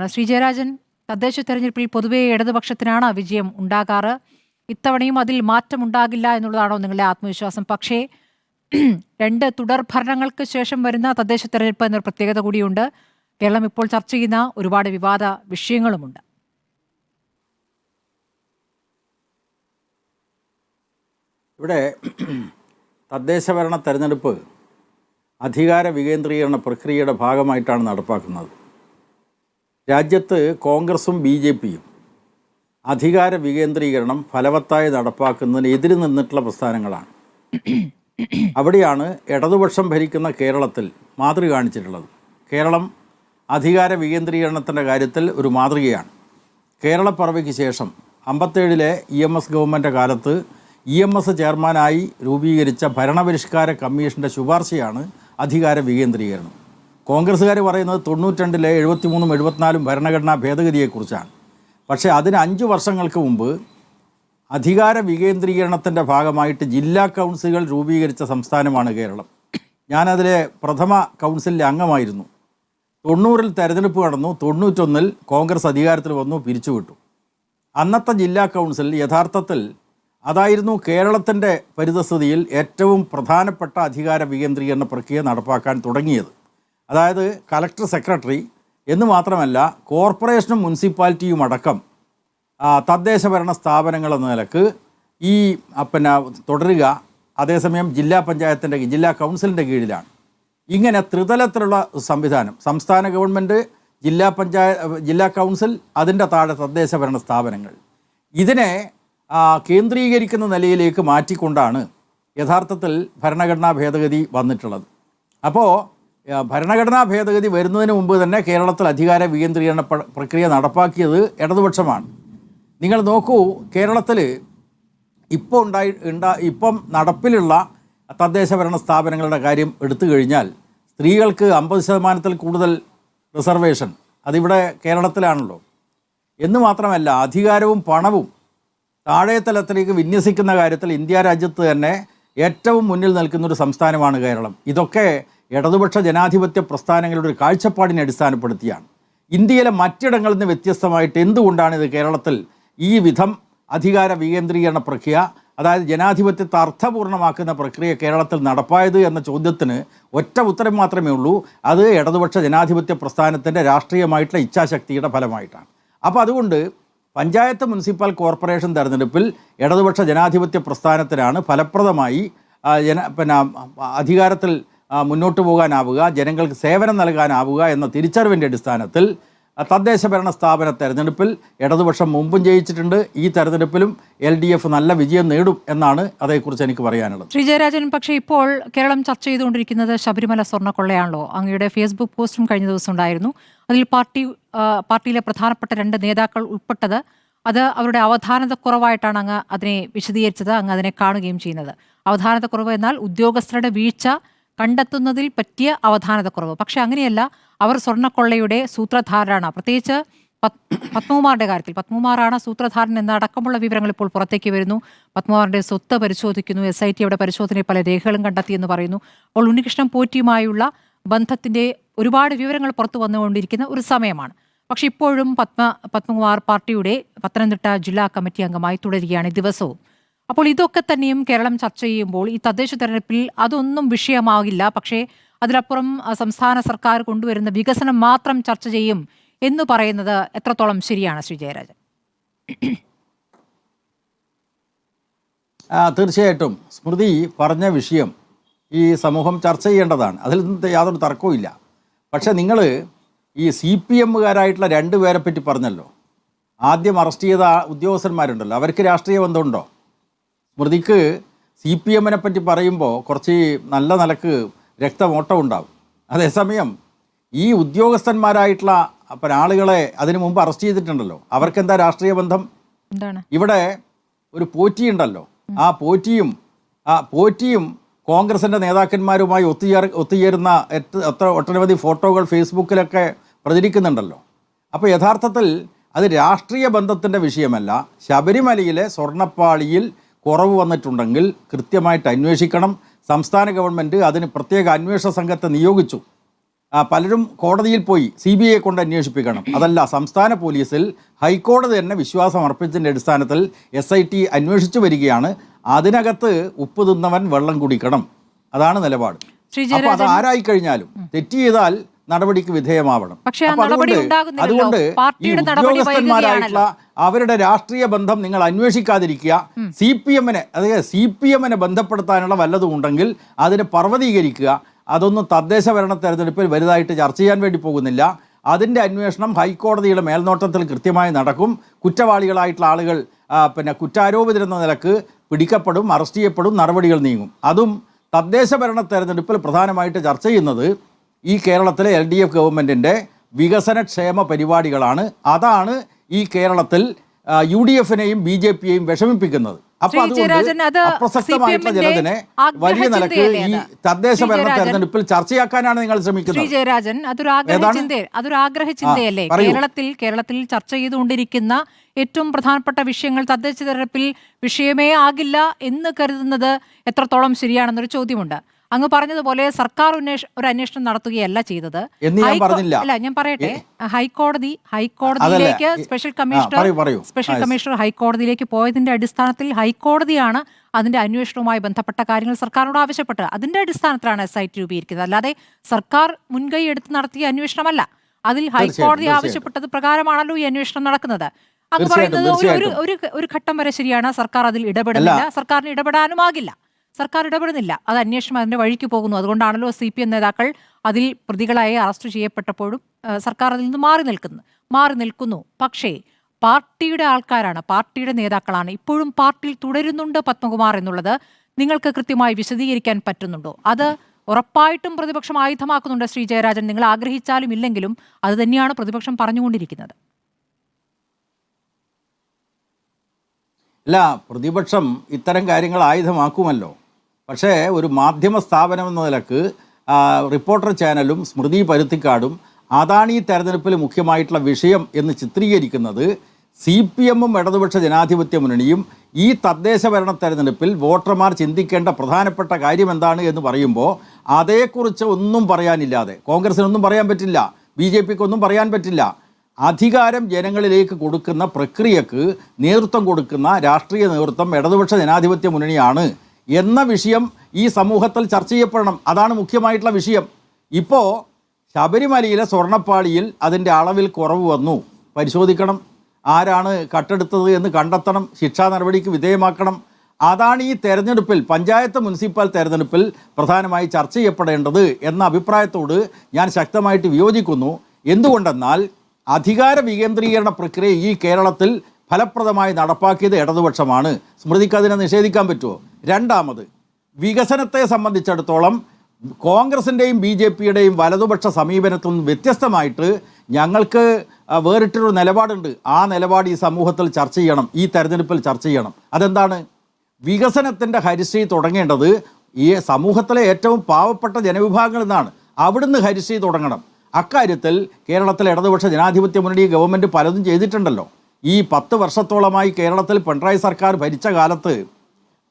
തുടരുകയാണ്. ശ്രീ ജയരാജൻ, തദ്ദേശ തെരഞ്ഞെടുപ്പിൽ പൊതുവെ ഇടതുപക്ഷത്തിനാണ് വിജയം ഉണ്ടാകാറ്. ഇത്തവണയും അതിൽ മാറ്റമുണ്ടാകില്ല എന്നുള്ളതാണോ നിങ്ങളുടെ ആത്മവിശ്വാസം? പക്ഷേ 2 തുടർ ഭരണങ്ങൾക്ക് ശേഷം വരുന്ന തദ്ദേശ തെരഞ്ഞെടുപ്പ് എന്നൊരു പ്രത്യേകത കൂടിയുണ്ട്. കേരളം ഇപ്പോൾ ചർച്ച ചെയ്യുന്ന ഒരുപാട് വിവാദ വിഷയങ്ങളുമുണ്ട്. ഇവിടെ തദ്ദേശഭരണ തെരഞ്ഞെടുപ്പ് അധികാര വികേന്ദ്രീകരണ പ്രക്രിയയുടെ ഭാഗമായിട്ടാണ് നടപ്പാക്കുന്നത്. രാജ്യത്ത് കോൺഗ്രസും BJPയും അധികാര വികേന്ദ്രീകരണം ഫലവത്തായി നടപ്പാക്കുന്നതിന് എതിര് നിന്നിട്ടുള്ള പ്രസ്ഥാനങ്ങളാണ്. അവിടെയാണ് ഇടതുപക്ഷം ഭരിക്കുന്ന കേരളത്തിൽ മാതൃക കാണിച്ചിട്ടുള്ളത്. കേരളം അധികാര വികേന്ദ്രീകരണത്തിൻ്റെ കാര്യത്തിൽ ഒരു മാതൃകയാണ്. കേരളപ്പിറവിക്ക് ശേഷം 57-ലെ EMS ഗവൺമെൻറ് കാലത്ത് EMS ചെയർമാനായി രൂപീകരിച്ച ഭരണപരിഷ്കാര കമ്മീഷൻ്റെ ശുപാർശയാണ് അധികാര വികേന്ദ്രീകരണം. കോൺഗ്രസ്സുകാർ പറയുന്നത് 92-ലെ 73-ഉം 74-ഉം ഭരണഘടനാ ഭേദഗതിയെക്കുറിച്ചാണ്. പക്ഷേ അതിന് 5 വർഷങ്ങൾക്ക് മുമ്പ് അധികാര വികേന്ദ്രീകരണത്തിൻ്റെ ഭാഗമായിട്ട് ജില്ലാ കൗൺസിലുകൾ രൂപീകരിച്ച സംസ്ഥാനമാണ് കേരളം. ഞാനതിലെ പ്രഥമ കൗൺസിലിലെ അംഗമായിരുന്നു. 90-ൽ തെരഞ്ഞെടുപ്പ് നടന്നു. 91-ൽ കോൺഗ്രസ് അധികാരത്തിൽ വന്നു, പിരിച്ചുവിട്ടു. അന്നത്തെ ജില്ലാ കൗൺസിൽ യഥാർത്ഥത്തിൽ അതായിരുന്നു കേരളത്തിൻ്റെ പരിതസ്ഥിതിയിൽ ഏറ്റവും പ്രധാനപ്പെട്ട അധികാര വികേന്ദ്രീകരണ പ്രക്രിയ നടപ്പാക്കാൻ തുടങ്ങിയത്. അതായത് കളക്ടർ, സെക്രട്ടറി എന്ന് മാത്രമല്ല കോർപ്പറേഷനും മുനിസിപ്പാലിറ്റിയും അടക്കം തദ്ദേശഭരണ സ്ഥാപനങ്ങൾ എന്ന നിലക്ക് ഈ തുടരുക. അതേസമയം ജില്ലാ പഞ്ചായത്തിൻ്റെ, ജില്ലാ കൗൺസിലിൻ്റെ കീഴിലാണ്. ഇങ്ങനെ ത്രിതലത്തിലുള്ള സംവിധാനം, സംസ്ഥാന ഗവൺമെൻറ്, ജില്ലാ കൗൺസിൽ, അതിൻ്റെ താഴെ തദ്ദേശഭരണ സ്ഥാപനങ്ങൾ, ഇതിനെ കേന്ദ്രീകരിക്കുന്ന നിലയിലേക്ക് മാറ്റിക്കൊണ്ടാണ് യഥാർത്ഥത്തിൽ ഭരണഘടനാ ഭേദഗതി വന്നിട്ടുള്ളത്. അപ്പോൾ ഭരണഘടനാ ഭേദഗതി വരുന്നതിന് മുമ്പ് തന്നെ കേരളത്തിൽ അധികാര വികേന്ദ്രീകരണ പ്രക്രിയ ഇടതുപക്ഷമാണ്. നിങ്ങൾ നോക്കൂ, കേരളത്തിൽ ഇപ്പം നടപ്പിലുള്ള തദ്ദേശഭരണ സ്ഥാപനങ്ങളുടെ കാര്യം എടുത്തു കഴിഞ്ഞാൽ സ്ത്രീകൾക്ക് 50% കൂടുതൽ റിസർവേഷൻ അതിവിടെ കേരളത്തിലാണല്ലോ. എന്ന് മാത്രമല്ല അധികാരവും പണവും താഴെ തലത്തിലേക്ക് വിന്യസിക്കുന്ന കാര്യത്തിൽ ഇന്ത്യ രാജ്യത്ത് തന്നെ ഏറ്റവും മുന്നിൽ നിൽക്കുന്നൊരു സംസ്ഥാനമാണ് കേരളം. ഇതൊക്കെ ഇടതുപക്ഷ ജനാധിപത്യ പ്രസ്ഥാനങ്ങളുടെ ഒരു കാഴ്ചപ്പാടിനെ അടിസ്ഥാനപ്പെടുത്തിയാണ്. ഇന്ത്യയിലെ മറ്റിടങ്ങളിൽ നിന്ന് വ്യത്യസ്തമായിട്ട് എന്തുകൊണ്ടാണ് ഇത് കേരളത്തിൽ ഈ വിധം അധികാര വികേന്ദ്രീകരണ പ്രക്രിയ, അതായത് ജനാധിപത്യത്തെ അർത്ഥപൂർണ്ണമാക്കുന്ന പ്രക്രിയ കേരളത്തിൽ നടപ്പായത് എന്ന ചോദ്യത്തിന് ഒറ്റ ഉത്തരം മാത്രമേ ഉള്ളൂ. അത് ഇടതുപക്ഷ ജനാധിപത്യ പ്രസ്ഥാനത്തിൻ്റെ രാഷ്ട്രീയമായിട്ടുള്ള ഇച്ഛാശക്തിയുടെ ഫലമായിട്ടാണ്. അപ്പോൾ അതുകൊണ്ട് പഞ്ചായത്ത്, മുനിസിപ്പൽ കോർപ്പറേഷൻ തെരഞ്ഞെടുപ്പിൽ ഇടതുപക്ഷ ജനാധിപത്യ പ്രസ്ഥാനത്തിനാണ് ഫലപ്രദമായി അധികാരത്തിൽ മുന്നോട്ട് പോകാനാവുക, ജനങ്ങൾക്ക് സേവനം നൽകാനാവുക എന്ന തിരിച്ചറിവിൻ്റെ അടിസ്ഥാനത്തിൽ തദ്ദേശഭരണ സ്ഥാപന തെരഞ്ഞെടുപ്പിൽ ഇടതുപക്ഷം മുമ്പും ജയിച്ചിട്ടുണ്ട്. ഈ തെരഞ്ഞെടുപ്പിലും LDF നല്ല വിജയം നേടും എന്നാണ് അതേക്കുറിച്ച് എനിക്ക് പറയാനുള്ളത്. ശ്രീ ജയരാജൻ, പക്ഷേ ഇപ്പോൾ കേരളം ചർച്ച ചെയ്തുകൊണ്ടിരിക്കുന്നത് ശബരിമല സ്വർണ്ണക്കൊള്ളയാണല്ലോ. അങ്ങയുടെ ഫേസ്ബുക്ക് പോസ്റ്റും കഴിഞ്ഞ ദിവസം ഉണ്ടായിരുന്നു. അതിൽ പാർട്ടിയിലെ പ്രധാനപ്പെട്ട 2 നേതാക്കൾ ഉൾപ്പെട്ടത്, അത് അവരുടെ അവധാനതക്കുറവായിട്ടാണ് അങ്ങ് അതിനെ വിശദീകരിച്ചത്. അങ്ങ് അതിനെ കാണുകയും ചെയ്യുന്നത് അവധാനതക്കുറവ് എന്നാൽ ഉദ്യോഗസ്ഥരുടെ വീഴ്ച കണ്ടെത്തുന്നതിൽ പറ്റിയ അവധാനതക്കുറവ്. പക്ഷെ അങ്ങനെയല്ല, അവർ സ്വർണ്ണക്കൊള്ളയുടെ സൂത്രധാരനാണ്. പ്രത്യേകിച്ച് പത്മകുമാറിന്റെ കാര്യത്തിൽ പത്മകുമാറാണ് സൂത്രധാരൻ എന്ന അടക്കമുള്ള വിവരങ്ങൾ ഇപ്പോൾ പുറത്തേക്ക് വരുന്നു. പത്മകുമാറിന്റെ സ്വത്ത് പരിശോധിക്കുന്നു, SIT അവിടെ പരിശോധനയിൽ പല രേഖകളും കണ്ടെത്തിയെന്ന് പറയുന്നു. അപ്പോൾ ഉണ്ണികൃഷ്ണൻ പോറ്റിയുമായുള്ള ബന്ധത്തിന്റെ ഒരുപാട് വിവരങ്ങൾ പുറത്തു വന്നുകൊണ്ടിരിക്കുന്ന ഒരു സമയമാണ്. പക്ഷെ ഇപ്പോഴും പത്മകുമാർ പാർട്ടിയുടെ പത്തനംതിട്ട ജില്ലാ കമ്മിറ്റി അംഗമായി തുടരുകയാണ് ദിവസവും. അപ്പോൾ ഇതൊക്കെ തന്നെയും കേരളം ചർച്ച ചെയ്യുമ്പോൾ ഈ തദ്ദേശ തെരഞ്ഞെടുപ്പിൽ അതൊന്നും വിഷയമാകില്ല, പക്ഷേ അതിലപ്പുറം സംസ്ഥാന സർക്കാർ കൊണ്ടുവരുന്ന വികസനം മാത്രം ചർച്ച ചെയ്യും എന്ന് പറയുന്നത് എത്രത്തോളം ശരിയാണ് ശ്രീ ജയരാജൻ? തീർച്ചയായിട്ടും സ്മൃതി പറഞ്ഞ വിഷയം ഈ സമൂഹം ചർച്ച ചെയ്യേണ്ടതാണ്, അതിൽ യാതൊരു തർക്കവും. പക്ഷേ നിങ്ങൾ ഈ CPMകാരായിട്ടുള്ള 2 പേരെ പറ്റി പറഞ്ഞല്ലോ. ആദ്യം അറസ്റ്റ് ചെയ്ത ഉദ്യോഗസ്ഥന്മാരുണ്ടല്ലോ, അവർക്ക് രാഷ്ട്രീയ ബന്ധമുണ്ടോ? സ്മൃതിക്ക് CPMനെ പറ്റി പറയുമ്പോൾ കുറച്ച് നല്ല നിലക്ക് രക്തമോട്ടം ഉണ്ടാവും. അതേസമയം ഈ ഉദ്യോഗസ്ഥന്മാരായിട്ടുള്ള ആളുകളെ അതിനു മുമ്പ് അറസ്റ്റ് ചെയ്തിട്ടുണ്ടല്ലോ, അവർക്കെന്താ രാഷ്ട്രീയ ബന്ധം? ഇവിടെ ഒരു പോറ്റിയുണ്ടല്ലോ, ആ പോറ്റിയും കോൺഗ്രസിൻ്റെ നേതാക്കന്മാരുമായി ഒത്തുചേരുന്ന ഒട്ടനവധി ഫോട്ടോകൾ ഫേസ്ബുക്കിലൊക്കെ പ്രചരിക്കുന്നുണ്ടല്ലോ. അപ്പോൾ യഥാർത്ഥത്തിൽ അത് രാഷ്ട്രീയ ബന്ധത്തിൻ്റെ വിഷയമല്ല. ശബരിമലയിലെ സ്വർണ്ണപ്പാളിയിൽ കുറവ് വന്നിട്ടുണ്ടെങ്കിൽ കൃത്യമായിട്ട് അന്വേഷിക്കണം. സംസ്ഥാന ഗവൺമെൻറ് അതിന് പ്രത്യേക അന്വേഷണ സംഘത്തെ നിയോഗിച്ചു. പലരും കോടതിയിൽ പോയി CBI കൊണ്ട് അന്വേഷിപ്പിക്കണം. അതല്ല, സംസ്ഥാന പോലീസിൽ ഹൈക്കോടതി തന്നെ വിശ്വാസം അർപ്പിച്ചതിൻ്റെ അടിസ്ഥാനത്തിൽ SIT അന്വേഷിച്ചു വരികയാണ്. അതിനകത്ത് ഉപ്പ് തിന്നവൻ വെള്ളം കുടിക്കണം, അതാണ് നിലപാട്. അപ്പോൾ അത് ആരായി കഴിഞ്ഞാലും തെറ്റ് ചെയ്താൽ നടപടിക്ക് വിധേയമാവണം. അതുകൊണ്ട് ഈ ഉദ്യോഗസ്ഥന്മാരായിട്ടുള്ള അവരുടെ രാഷ്ട്രീയ ബന്ധം നിങ്ങൾ അന്വേഷിക്കാതിരിക്കുക. CPM-നെ ബന്ധപ്പെടുത്താനുള്ള വല്ലതും ഉണ്ടെങ്കിൽ അതിനെ പർവ്വതീകരിക്കുക. അതൊന്നും തദ്ദേശ ഭരണ തെരഞ്ഞെടുപ്പിൽ വലുതായിട്ട് ചർച്ച ചെയ്യാൻ വേണ്ടി പോകുന്നില്ല. അതിൻ്റെ അന്വേഷണം ഹൈക്കോടതിയുടെ മേൽനോട്ടത്തിൽ കൃത്യമായി നടക്കും. കുറ്റവാളികളായിട്ടുള്ള ആളുകൾ കുറ്റാരോപിതരെന്ന നിലക്ക് പിടിക്കപ്പെടും, അറസ്റ്റ് ചെയ്യപ്പെടും, നടപടികൾ നീങ്ങും. അതും തദ്ദേശ ഭരണ തെരഞ്ഞെടുപ്പിൽ പ്രധാനമായിട്ട് ചർച്ച ചെയ്യുന്നത് ഈ കേരളത്തിലെ LDF ഗവൺമെൻറ്റിൻ്റെ വികസനക്ഷേമ പരിപാടികളാണ്. അതാണ് ഈ കേരളത്തിൽ UDF-നെയും BJP-യെയും വിഷമിപ്പിക്കുന്നത്. അപ്പോൾ അതുകൊണ്ട് അപ്രസക്തമായിട്ടുള്ള ചിലതിനെ വലിയ നിലക്ക് ഈ തദ്ദേശ ഭരണ തെരഞ്ഞെടുപ്പിൽ ചർച്ചയാക്കാനാണ് നിങ്ങൾ ശ്രമിക്കുന്നത്. ജയരാജൻ, അതൊരു ആഗ്രഹ ചിന്തയല്ലേ? കേരളത്തിൽ ചർച്ച ചെയ്തുകൊണ്ടിരിക്കുന്ന ഏറ്റവും പ്രധാനപ്പെട്ട വിഷയങ്ങൾ തദ്ദേശ തെരഞ്ഞെടുപ്പിൽ വിഷയമേ ആകില്ല എന്ന് കരുതുന്നത് എത്രത്തോളം ശരിയാണെന്നൊരു ചോദ്യമുണ്ട്. അങ്ങ് പറഞ്ഞതുപോലെ സർക്കാർ ഒരു അന്വേഷണം നടത്തുകയല്ല ചെയ്തത്. അല്ല, ഞാൻ പറയട്ടെ, ഹൈക്കോടതിയിലേക്ക് സ്പെഷ്യൽ കമ്മീഷണർ ഹൈക്കോടതിയിലേക്ക് പോയതിന്റെ അടിസ്ഥാനത്തിൽ ഹൈക്കോടതിയാണ് അതിന്റെ അന്വേഷണവുമായി ബന്ധപ്പെട്ട കാര്യങ്ങൾ സർക്കാരിനോട് ആവശ്യപ്പെട്ടത്. അതിന്റെ അടിസ്ഥാനത്തിലാണ് SIT രൂപീകരിക്കുന്നത്. അല്ലാതെ സർക്കാർ മുൻകൈ എടുത്ത് നടത്തിയ അന്വേഷണമല്ല. അതിൽ ഹൈക്കോടതി ആവശ്യപ്പെട്ടത് പ്രകാരമാണല്ലോ ഈ അന്വേഷണം നടക്കുന്നത്. അങ്ങ് പറയുന്നത് ഒരു ഘട്ടം വരെ ശരിയാണ്. സർക്കാർ അതിൽ ഇടപെടുന്നില്ല, സർക്കാരിന് ഇടപെടാനുമാകില്ല. സർക്കാർ ഇടപെടുന്നില്ല, അത് അന്വേഷണം അതിൻ്റെ വഴിക്ക് പോകുന്നു. അതുകൊണ്ടാണല്ലോ CPM നേതാക്കൾ അതിൽ പ്രതികളായി അറസ്റ്റ് ചെയ്യപ്പെട്ടപ്പോഴും സർക്കാർ അതിൽ നിന്ന് മാറി നിൽക്കുന്നു. പക്ഷേ പാർട്ടിയുടെ ആൾക്കാരാണ്, പാർട്ടിയുടെ നേതാക്കളാണ്, ഇപ്പോഴും പാർട്ടിയിൽ തുടരുന്നുണ്ട് പത്മകുമാർ എന്നുള്ളത് നിങ്ങൾക്ക് കൃത്യമായി വിശദീകരിക്കാൻ പറ്റുന്നുണ്ടോ? അത് ഉറപ്പായിട്ടും പ്രതിപക്ഷം ആയുധമാക്കുന്നുണ്ട്. ശ്രീ ജയരാജൻ, നിങ്ങൾ ആഗ്രഹിച്ചാലും ഇല്ലെങ്കിലും അത് തന്നെയാണ് പ്രതിപക്ഷം പറഞ്ഞുകൊണ്ടിരിക്കുന്നത്. അല്ല, പ്രതിപക്ഷം ഇത്തരം കാര്യങ്ങൾ ആയുധമാക്കുമല്ലോ. പക്ഷേ ഒരു മാധ്യമ സ്ഥാപനം എന്ന നിലക്ക് റിപ്പോർട്ടർ ചാനലും സ്മൃതി പരുത്തിക്കാടും അതാണ് ഈ തെരഞ്ഞെടുപ്പിൽ മുഖ്യമായിട്ടുള്ള വിഷയം എന്ന് ചിത്രീകരിക്കുന്നത് CPM-ഉം ഇടതുപക്ഷ ജനാധിപത്യ മുന്നണിയും ഈ തദ്ദേശ ഭരണ തെരഞ്ഞെടുപ്പിൽ വോട്ടർമാർ ചിന്തിക്കേണ്ട പ്രധാനപ്പെട്ട കാര്യം എന്താണ് എന്ന് പറയുമ്പോൾ അതേക്കുറിച്ച് ഒന്നും പറയാനില്ലാതെ കോൺഗ്രസിനൊന്നും പറയാൻ പറ്റില്ല, BJP-ക്കൊന്നും പറയാൻ പറ്റില്ല. അധികാരം ജനങ്ങളിലേക്ക് കൊടുക്കുന്ന പ്രക്രിയക്ക് നേതൃത്വം കൊടുക്കുന്ന രാഷ്ട്രീയ നേതൃത്വം ഇടതുപക്ഷ ജനാധിപത്യ മുന്നണിയാണ് എന്ന വിഷയം ഈ സമൂഹത്തിൽ ചർച്ച ചെയ്യപ്പെടണം. അതാണ് മുഖ്യമായിട്ടുള്ള വിഷയം. ഇപ്പോൾ ശബരിമലയിലെ സ്വർണ്ണപ്പാളിയിൽ അതിൻ്റെ അളവിൽ കുറവ് വന്നു, പരിശോധിക്കണം. ആരാണ് കട്ടെടുത്തത് എന്ന് കണ്ടെത്തണം, ശിക്ഷാ നടപടിക്ക് വിധേയമാക്കണം. അതാണ് ഈ തെരഞ്ഞെടുപ്പിൽ, പഞ്ചായത്ത് മുനിസിപ്പൽ തെരഞ്ഞെടുപ്പിൽ പ്രധാനമായി ചർച്ച ചെയ്യപ്പെടേണ്ടത് എന്ന അഭിപ്രായത്തോട് ഞാൻ ശക്തമായിട്ട് വിയോജിക്കുന്നു. എന്തുകൊണ്ടെന്നാൽ അധികാര വികേന്ദ്രീകരണ പ്രക്രിയ ഈ കേരളത്തിൽ ഫലപ്രദമായി നടപ്പാക്കിയത് ഇടതുപക്ഷമാണ്. സ്മൃതിക്ക് അതിനെ നിഷേധിക്കാൻ പറ്റുമോ? രണ്ടാമത്, വികസനത്തെ സംബന്ധിച്ചിടത്തോളം കോൺഗ്രസിൻ്റെയും BJP-യുടെയും വലതുപക്ഷ സമീപനത്തിൽ നിന്ന് വ്യത്യസ്തമായിട്ട് ഞങ്ങൾക്ക് വേറിട്ടൊരു നിലപാടുണ്ട്. ആ നിലപാട് ഈ സമൂഹത്തിൽ ചർച്ച ചെയ്യണം, ഈ തെരഞ്ഞെടുപ്പിൽ ചർച്ച ചെയ്യണം. അതെന്താണ്? വികസനത്തിൻ്റെ ഹരിശ്രീ തുടങ്ങേണ്ടത് ഈ സമൂഹത്തിലെ ഏറ്റവും പാവപ്പെട്ട ജനവിഭാഗങ്ങളിൽ നിന്നാണ്. അവിടുന്ന് ഹരിശ്രീ തുടങ്ങണം. അക്കാര്യത്തിൽ കേരളത്തിലെ ഇടതുപക്ഷ ജനാധിപത്യ മുന്നണി ഗവൺമെൻറ് പലതും ചെയ്തിട്ടുണ്ടല്ലോ. ഈ 10 വർഷത്തോളമായി കേരളത്തിൽ പിണറായി സർക്കാർ ഭരിച്ച കാലത്ത്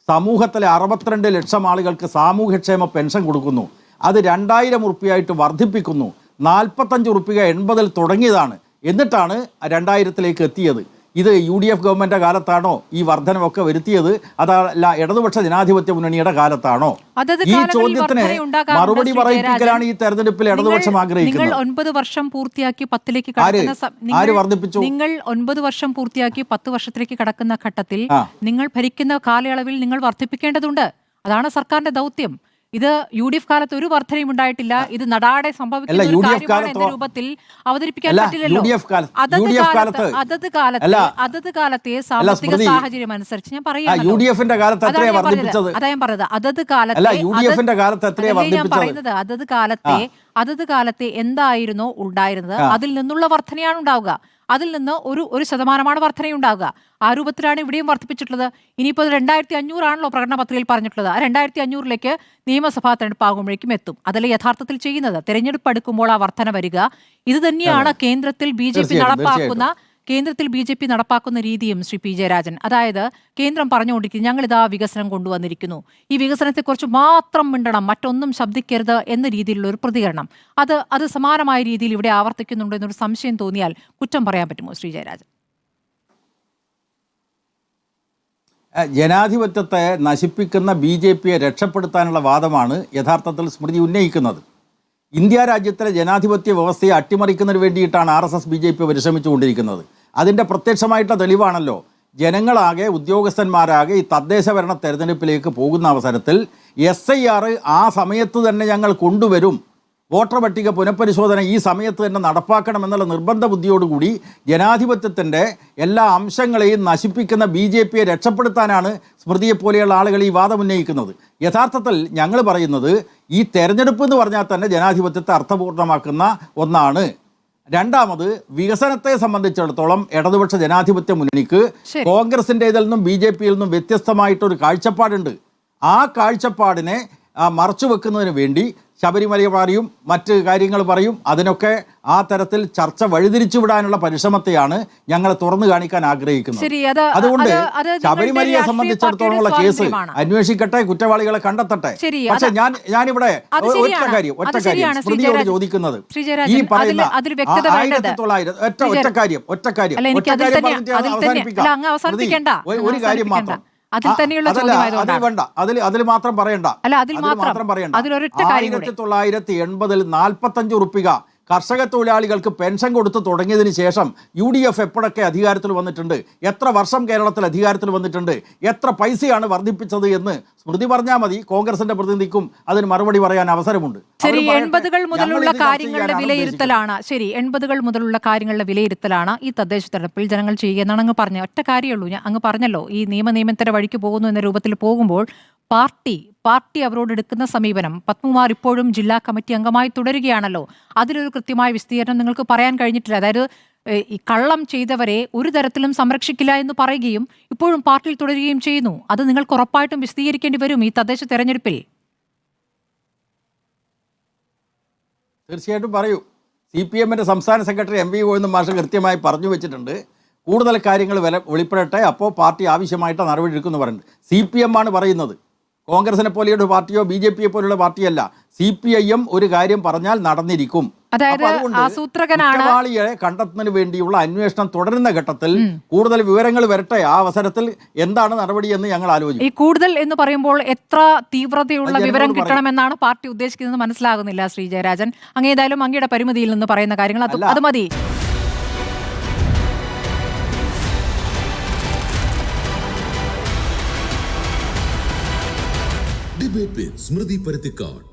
സമൂഹത്തിലെ 62 ലക്ഷം ആളുകൾക്ക് സാമൂഹ്യക്ഷേമ പെൻഷൻ കൊടുക്കുന്നു. അത് 2000 ഉറുപ്പികയായിട്ട് വർദ്ധിപ്പിക്കുന്നു. 45 ഉറുപ്പിക 80-ൽ തുടങ്ങിയതാണ്, എന്നിട്ടാണ് 2000-ലേക്ക് എത്തിയത്. ഇത് UDF ഗവൺമെൻറ് കാലത്താണോ ഈ വർധനമൊക്കെ വരുത്തിയത്? അതല്ല ഇടതുപക്ഷ ജനാധിപത്യ മുന്നണിയുടെ കാലത്താണോ? ഈ ചോദ്യത്തിന് മറുപടി പറയിപ്പിക്കലാണ് ഈ തെരഞ്ഞെടുപ്പിൽ ഇടതുപക്ഷം ആഗ്രഹിക്കുന്നത്. 9 വർഷം പൂർത്തിയാക്കി 10-ലേക്ക് ആര് വർദ്ധിപ്പിച്ചു? നിങ്ങൾ 9 വർഷം പൂർത്തിയാക്കി 10 വർഷത്തിലേക്ക് കടക്കുന്ന ഘട്ടത്തിൽ നിങ്ങൾ ഭരിക്കുന്ന കാലയളവിൽ നിങ്ങൾ വർദ്ധിപ്പിക്കേണ്ടതുണ്ട്. അതാണ് സർക്കാരിന്റെ ദൗത്യം. ഇത് UDF കാലത്ത് ഒരു വർധനയും ഉണ്ടായിട്ടില്ല. ഇത് നടാടെ സംഭവിക്കുന്ന രൂപത്തിൽ അവതരിപ്പിക്കാൻ പറ്റില്ലല്ലോ. അതത് കാലത്തെ സാമ്പത്തിക സാഹചര്യം അനുസരിച്ച് ഞാൻ പറയുന്നത് അതത് കാലത്തെ എന്തായിരുന്നോ ഉണ്ടായിരുന്നത് അതിൽ നിന്നുള്ള വർധനയാണ് ഉണ്ടാവുക. അതിൽ നിന്ന് ഒരു ശതമാനമാണ് വർധനയുണ്ടാവുക. ആ രൂപത്തിലാണ് ഇവിടെയും വർദ്ധിപ്പിച്ചിട്ടുള്ളത്. ഇനിയിപ്പോൾ 2500 ആണല്ലോ പ്രകടന പത്രികയിൽ പറഞ്ഞിട്ടുള്ളത്. ആ 2500-ലേക്ക് നിയമസഭാ തെരഞ്ഞെടുപ്പ് ആകുമ്പോഴേക്കും എത്തും. അതല്ലേ യഥാർത്ഥത്തിൽ ചെയ്യുന്നത്. തെരഞ്ഞെടുപ്പ് അടുക്കുമ്പോൾ ആ വർധന വരിക. ഇത് തന്നെയാണ് കേന്ദ്രത്തിൽ BJP നടപ്പാക്കുന്ന കേന്ദ്രത്തിൽ BJP നടപ്പാക്കുന്ന രീതിയും ശ്രീ പി ജയരാജൻ, അതായത് കേന്ദ്രം പറഞ്ഞുകൊണ്ടിരിക്കുന്നു ഞങ്ങളിതാ വികസനം കൊണ്ടുവന്നിരിക്കുന്നു, ഈ വികസനത്തെക്കുറിച്ച് മാത്രം മിണ്ടണം, മറ്റൊന്നും ശബ്ദിക്കരുത് എന്ന രീതിയിലുള്ള ഒരു പ്രതികരണം, അത് സമാനമായ രീതിയിൽ ഇവിടെ ആവർത്തിക്കുന്നുണ്ടോ എന്നൊരു സംശയം തോന്നിയാൽ കുറ്റം പറയാൻ പറ്റുമോ ശ്രീ ജയരാജൻ? ജനാധിപത്യത്തെ നശിപ്പിക്കുന്ന BJPയെ രക്ഷപ്പെടുത്താനുള്ള വാദമാണ് യഥാർത്ഥത്തിൽ സ്മൃതി ഉന്നയിക്കുന്നത്. ഇന്ത്യ രാജ്യത്തിലെ ജനാധിപത്യ വ്യവസ്ഥയെ അട്ടിമറിക്കുന്നതിന് വേണ്ടിയിട്ടാണ് RSS BJP പരിശ്രമിച്ചുകൊണ്ടിരിക്കുന്നത്. അതിൻ്റെ പ്രത്യക്ഷമായിട്ടുള്ള തെളിവാണല്ലോ ജനങ്ങളാകെ, ഉദ്യോഗസ്ഥന്മാരാകെ ഈ തദ്ദേശ ഭരണ തെരഞ്ഞെടുപ്പിലേക്ക് പോകുന്ന അവസരത്തിൽ SIR ആ സമയത്ത് തന്നെ ഞങ്ങൾ കൊണ്ടുവരും, വോട്ടർ പട്ടിക പുനഃപരിശോധന ഈ സമയത്ത് തന്നെ നടപ്പാക്കണമെന്നുള്ള നിർബന്ധ ബുദ്ധിയോടുകൂടി ജനാധിപത്യത്തിൻ്റെ എല്ലാ അംശങ്ങളെയും നശിപ്പിക്കുന്ന BJPയെ രക്ഷപ്പെടുത്താനാണ് സ്മൃതിയെപ്പോലെയുള്ള ആളുകൾ ഈ വാദം ഉന്നയിക്കുന്നത്. യഥാർത്ഥത്തിൽ ഞങ്ങൾ പറയുന്നത് ഈ തെരഞ്ഞെടുപ്പ് എന്ന് പറഞ്ഞാൽ തന്നെ ജനാധിപത്യത്തെ അർത്ഥപൂർണ്ണമാക്കുന്ന ഒന്നാണ്. രണ്ടാമത്, വികസനത്തെ സംബന്ധിച്ചിടത്തോളം ഇടതുപക്ഷ ജനാധിപത്യ മുന്നണിക്ക് കോൺഗ്രസിൻ്റെതിൽ നിന്നും BJPയിൽ നിന്നും വ്യത്യസ്തമായിട്ടൊരു കാഴ്ചപ്പാടുണ്ട്. ആ കാഴ്ചപ്പാടിനെ മറച്ചു വെക്കുന്നതിന് വേണ്ടി ശബരിമല പറയും, മറ്റ് കാര്യങ്ങൾ പറയും. അതിനൊക്കെ ആ തരത്തിൽ ചർച്ച വഴിതിരിച്ചു വിടാനുള്ള പരിശ്രമത്തെയാണ് ഞങ്ങൾ തുറന്നു കാണിക്കാൻ ആഗ്രഹിക്കുന്നത്. അതുകൊണ്ട് ശബരിമലയെ സംബന്ധിച്ചിടത്തോളമുള്ള കേസ് അന്വേഷിക്കട്ടെ, കുറ്റവാളികളെ കണ്ടെത്തട്ടെ. പക്ഷെ ഞാനിവിടെ ഒറ്റ കാര്യം സ്മൃതിയോട് ചോദിക്കുന്നത്, ഈ പറയുന്ന 1900 ഒറ്റ കാര്യം അവസാനിപ്പിക്കാം. ഒരു കാര്യം മാത്രം, അതിൽ മാത്രം പറയണ്ട. 1980 45 കർഷക തൊഴിലാളികൾക്ക് പെൻഷൻ കൊടുത്ത് തുടങ്ങിയതിന് ശേഷം UDF എപ്പോഴൊക്കെ അധികാരത്തിൽ വന്നിട്ടുണ്ട്, എത്ര വർഷം കേരളത്തിൽ അധികാരത്തിൽ വന്നിട്ടുണ്ട്, എത്ര പൈസയാണ് വർദ്ധിപ്പിച്ചത് എന്ന് സ്മൃതി പറഞ്ഞാൽ മതി. കോൺഗ്രസിന്റെ പ്രതിനിധിക്കും അതിന് മറുപടി പറയാൻ അവസരമുണ്ട്. ശരി, 80 മുതലുള്ള കാര്യങ്ങളുടെ വിലയിരുത്തലാണ്. ശരി, 80 മുതലുള്ള കാര്യങ്ങളുടെ വിലയിരുത്തലാണ് ഈ തദ്ദേശ തെരഞ്ഞെടുപ്പിൽ ജനങ്ങൾ ചെയ്യുക എന്നാണ് അങ്ങ് പറഞ്ഞത്. ഒറ്റ കാര്യമുള്ളൂ, അങ്ങ് പറഞ്ഞല്ലോ ഈ നിയമത്തിന്റെ വഴിക്ക് പോകുന്നു എന്ന രൂപത്തിൽ പോകുമ്പോൾ പാർട്ടി അവരോട് എടുക്കുന്ന സമീപനം, പത്മകുമാർ ഇപ്പോഴും ജില്ലാ കമ്മിറ്റി അംഗമായി തുടരുകയാണല്ലോ, അതിലൊരു കൃത്യമായ വിശദീകരണം നിങ്ങൾക്ക് പറയാൻ കഴിഞ്ഞിട്ടില്ല. അതായത് ഈ കള്ളം ചെയ്തവരെ ഒരു തരത്തിലും സംരക്ഷിക്കില്ല എന്ന് പറയുകയും ഇപ്പോഴും പാർട്ടിയിൽ തുടരുകയും ചെയ്യുന്നു. അത് നിങ്ങൾക്ക് ഉറപ്പായിട്ടും വിശദീകരിക്കേണ്ടി വരും ഈ തദ്ദേശ തെരഞ്ഞെടുപ്പിൽ. തീർച്ചയായിട്ടും പറയൂ. CPMന്റെ സംസ്ഥാന സെക്രട്ടറി MV ഗോവിന്ദൻ മാഷ് കൃത്യമായി പറഞ്ഞു വെച്ചിട്ടുണ്ട്, കൂടുതൽ കാര്യങ്ങൾ വെളിപ്പെടട്ടെ, അപ്പോൾ പാർട്ടി ആവശ്യമായിട്ട് നടപടി എടുക്കുമെന്ന് പറയുന്നുണ്ട്. CPM ആണ് പറയുന്നത്, കോൺഗ്രസിനെ പോലെയുള്ള പാർട്ടിയോ BJPയെ പോലുള്ള പാർട്ടിയല്ല. CPIM ഒരു കാര്യം പറഞ്ഞാൽ നടന്നിരിക്കും. അതായത് കുറ്റവാളിയെ കണ്ടെത്തുന്നതിന് വേണ്ടിയുള്ള അന്വേഷണം തുടരുന്ന ഘട്ടത്തിൽ കൂടുതൽ വിവരങ്ങൾ വരട്ടെ. ആ അവസരത്തിൽ എന്താണ് നടപടി എന്ന് ഞങ്ങൾ ആലോചിക്കും. ഈ കൂടുതൽ എന്ന് പറയുമ്പോൾ എത്ര തീവ്രതയുള്ള വിവരം കിട്ടണമെന്നാണ് പാർട്ടി ഉദ്ദേശിക്കുന്നത് മനസ്സിലാകുന്നില്ല ശ്രീ ജയരാജൻ. അങ്ങേതായാലും അങ്ങയുടെ പരിമിതിയിൽ നിന്ന് പറയുന്ന കാര്യങ്ങൾ അത് മതി. Debate with Smriti Parathikkad.